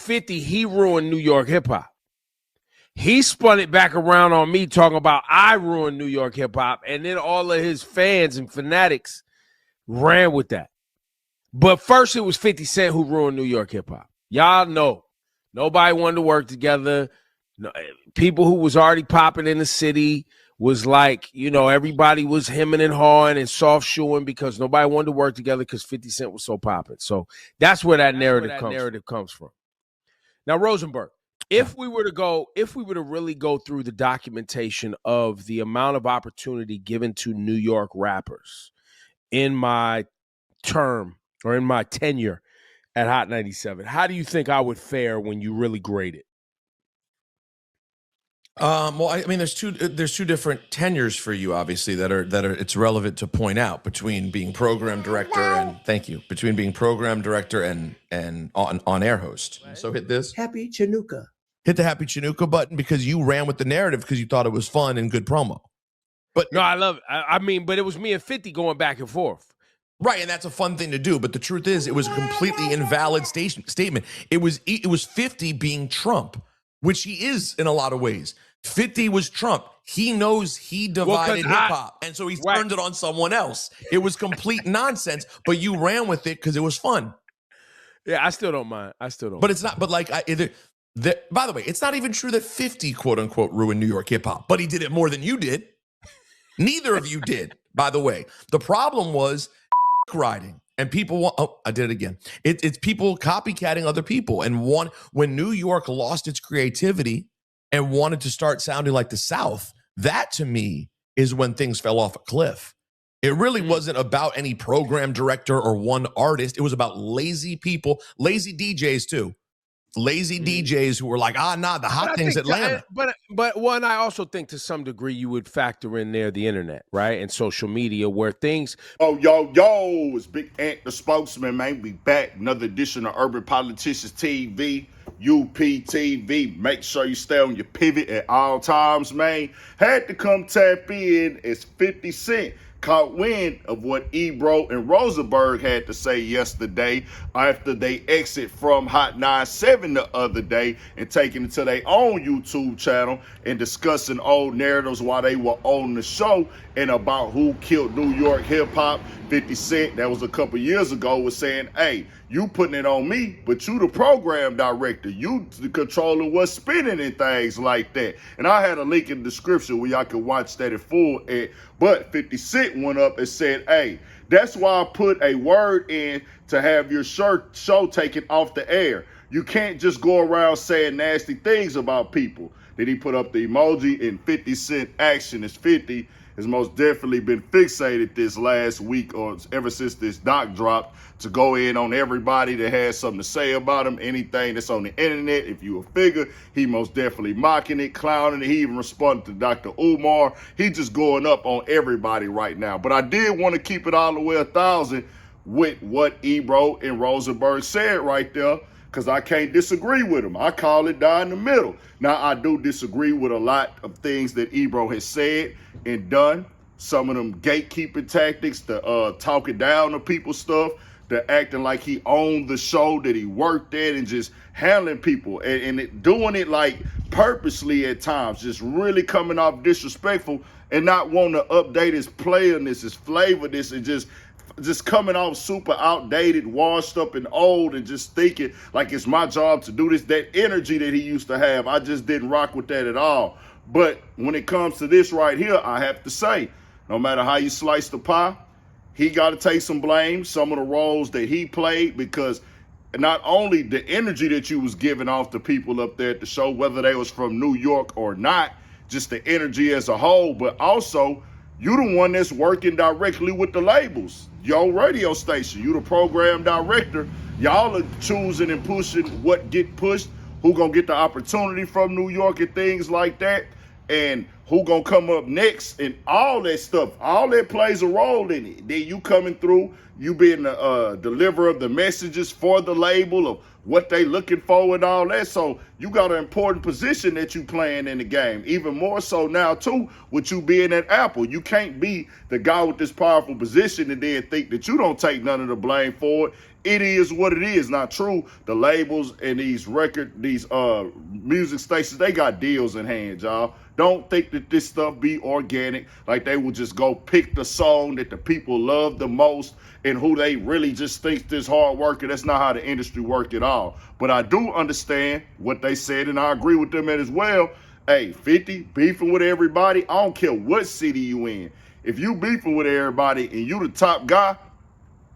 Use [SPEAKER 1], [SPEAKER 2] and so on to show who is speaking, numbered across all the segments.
[SPEAKER 1] 50, he ruined New York hip hop. He spun it back around on me talking about I ruined New York hip hop, and then all of his fans and fanatics ran with that. But first it was 50 Cent who ruined New York hip hop. Y'all know. Nobody wanted to work together. No, people who was already popping in the city was like, everybody was hemming and hawing and soft shoeing because nobody wanted to work together because 50 Cent was so popping. So that's where that narrative comes from. Now, Rosenberg, if we were to really go through the documentation of the amount of opportunity given to New York rappers in my term or in my tenure at Hot 97, how do you think I would fare when you really grade it?
[SPEAKER 2] Well, I mean, there's two different tenures for you, obviously, that are it's relevant to point out between being program director and between being program director and on air host. So hit this
[SPEAKER 3] Happy Chinooka.
[SPEAKER 2] Hit the Happy Chinooka button because you ran with the narrative because you thought it was fun and good promo. But
[SPEAKER 1] no, I love it. I mean, but it was me and 50 going back and forth.
[SPEAKER 2] Right, and that's a fun thing to do. But the truth is, it was a completely invalid statement. It was 50 being Trump, which he is in a lot of ways. 50 was Trump. He knows he divided hip-hop, and so he turned it on someone else. It was complete nonsense, but you ran with it because it was fun.
[SPEAKER 1] Yeah, I still don't mind.
[SPEAKER 2] But it's not, but like, by the way, it's not even true that 50, quote-unquote, ruined New York hip-hop, but he did it more than you did. Neither of you did, by the way. The problem was riding. And people I did it again. It's people copycatting other people. And when New York lost its creativity and wanted to start sounding like the South, that to me is when things fell off a cliff. It really wasn't about any program director or one artist. It was about lazy people, lazy DJs too. Lazy DJs who were like, the hot thing's Atlanta.
[SPEAKER 1] But one, I also think to some degree you would factor in there the internet, right? And social media where things.
[SPEAKER 4] Oh, yo, it's Big Ant, the spokesman, man. We back. Another edition of Urban Politicians TV, UPTV. Make sure you stay on your pivot at all times, man. Had to come tap in as 50 Cent caught wind of what Ebro and Rosenberg had to say yesterday after they exit from Hot 97 the other day and taking it to their own YouTube channel and discussing old narratives while they were on the show and about who killed New York hip-hop. 50 Cent, that was a couple years ago, was saying, hey, you putting it on me, but you the program director. You the controlling what's spinning and things like that. And I had a link in the description where y'all can watch that in full. But 50 Cent went up and said, hey, that's why I put a word in to have your show taken off the air. You can't just go around saying nasty things about people. Then he put up the emoji in 50 Cent action as 50 has most definitely been fixated this last week or ever since this doc dropped to go in on everybody that has something to say about him, anything that's on the internet. If you a figure, he most definitely mocking it, clowning it. He even responded to Dr. Umar. He just going up on everybody right now. But I did want to keep it all the way 1,000 with what Ebro and Rosenberg said right there, because I can't disagree with him. I call it down the middle. Now, I do disagree with a lot of things that Ebro has said and done. Some of them gatekeeping tactics, the talking down to people stuff, the acting like he owned the show that he worked at and just handling people and doing it like purposely at times, just really coming off disrespectful and not wanting to update his playerness, his flavorness, and just coming off super outdated, washed up and old and just thinking like it's my job to do this. That energy that he used to have, I just didn't rock with that at all. But when it comes to this right here, I have to say, no matter how you slice the pie, he got to take some blame, some of the roles that he played, because not only the energy that you was giving off to people up there at the show, whether they was from New York or not, just the energy as a whole, but also you the one that's working directly with the labels, your radio station. You the program director. Y'all are choosing and pushing what get pushed, who gonna get the opportunity from New York and things like that. And who gonna come up next, and all that stuff. All that plays a role in it. Then you coming through, you being the deliverer of the messages for the label of what they looking for and all that. So you got an important position that you playing in the game. Even more so now too, with you being at Apple. You can't be the guy with this powerful position and then think that you don't take none of the blame for it. It is what it is. Not true. The labels and these music stations, they got deals in hand, y'all. Don't think that this stuff be organic, like they will just go pick the song that the people love the most and who they really just think this hard worker. That's not how the industry work at all. But I do understand what they said, and I agree with them as well. Hey, 50 beefing with everybody. I don't care what city you in. If you beefing with everybody and you the top guy,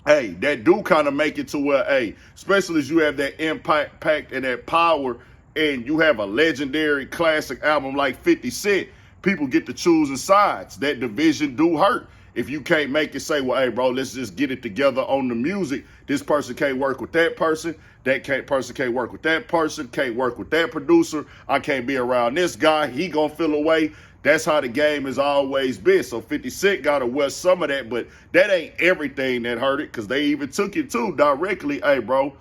[SPEAKER 4] hey, that do kind of make it to where, hey, especially as you have that impact and that power, and you have a legendary classic album like 50 Cent, people get to choosing sides. That division do hurt. If you can't make it say, well, hey, bro, let's just get it together on the music. This person can't work with that person. Person can't work with that person. Can't work with that producer. I can't be around this guy. He gonna feel away. That's how the game has always been. So 50 Cent got to wear some of that, but that ain't everything that hurt it, because they even took it too directly. Hey, bro,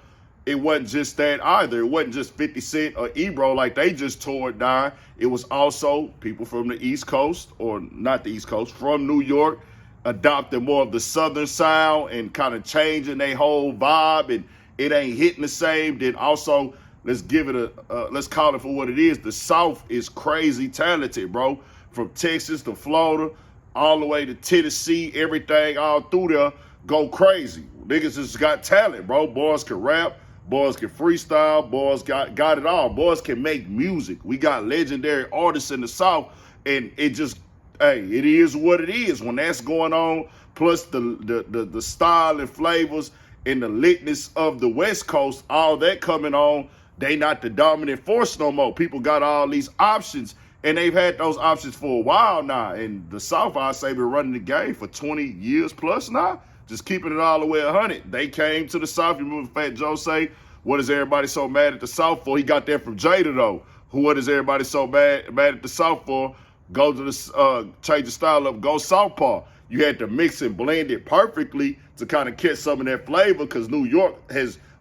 [SPEAKER 4] it wasn't just that either. It wasn't just 50 Cent or Ebro like they just tore it down. It was also people from the East Coast, or not the East Coast, from New York, adopting more of the Southern sound and kind of changing their whole vibe, and it ain't hitting the same. Then also, let's give it let's call it for what it is. The South is crazy talented, bro. From Texas to Florida, all the way to Tennessee, everything all through there go crazy. Niggas just got talent, bro. Boys can rap, boys can freestyle, boys got it all. Boys can make music. We got legendary artists in the South, and it just, hey, it is what it is. When that's going on, plus the style and flavors and the litness of the West Coast, all that coming on, they not the dominant force no more. People got all these options, and they've had those options for a while now. And the South, I say, been running the game for 20 years plus now, just keeping it all the way 100. They came to the South. You remember Fat Joe say, what is everybody so mad at the South for? He got that from Jada, though. What is everybody so mad at the South for? Go to the, change the style up, go Southpaw. You had to mix and blend it perfectly to kind of catch some of that flavor, because New York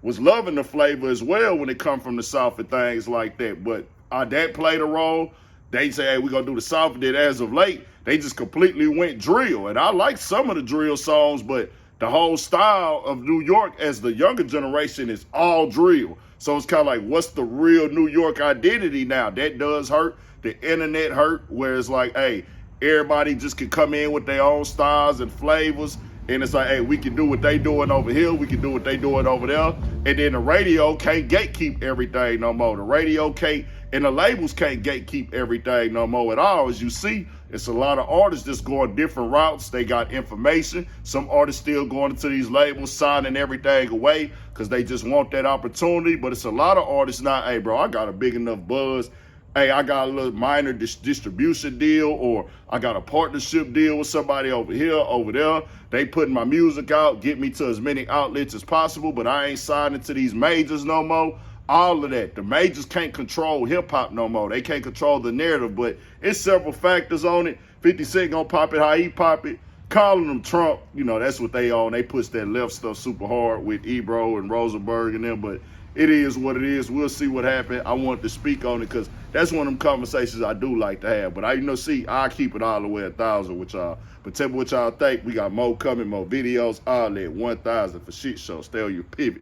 [SPEAKER 4] was loving the flavor as well when it come from the South and things like that. But that played a role. They say, hey, we're going to do the South. And then as of late, they just completely went drill. And I like some of the drill songs, but the whole style of New York as the younger generation is all drill. So it's kind of like, what's the real New York identity now? That does hurt. The internet hurt, where it's like, hey, everybody just can come in with their own styles and flavors. And it's like, hey, we can do what they doing over here. We can do what they doing over there. And then the radio can't gatekeep everything no more. The radio can't, and the labels can't gatekeep everything no more at all. As you see, it's a lot of artists just going different routes. They got information. Some artists still going into these labels, signing everything away because they just want that opportunity. But it's a lot of artists now, hey, bro, I got a big enough buzz. Hey, I got a little minor distribution deal, or I got a partnership deal with somebody over here, over there. They putting my music out, get me to as many outlets as possible, but I ain't signing to these majors no more. All of that. The majors can't control hip-hop no more. They can't control the narrative, but it's several factors on it. 50 Cent gonna pop it how he pop it. Calling them Trump, you know, that's what they on. They push that left stuff super hard with Ebro and Rosenberg and them, but it is what it is. We'll see what happens. I wanted to speak on it because that's one of them conversations I do like to have. But I keep it all the way 1,000 with y'all. But tell me what y'all think. We got more coming, more videos, all that 1,000 for shit show. Stay on your pivot.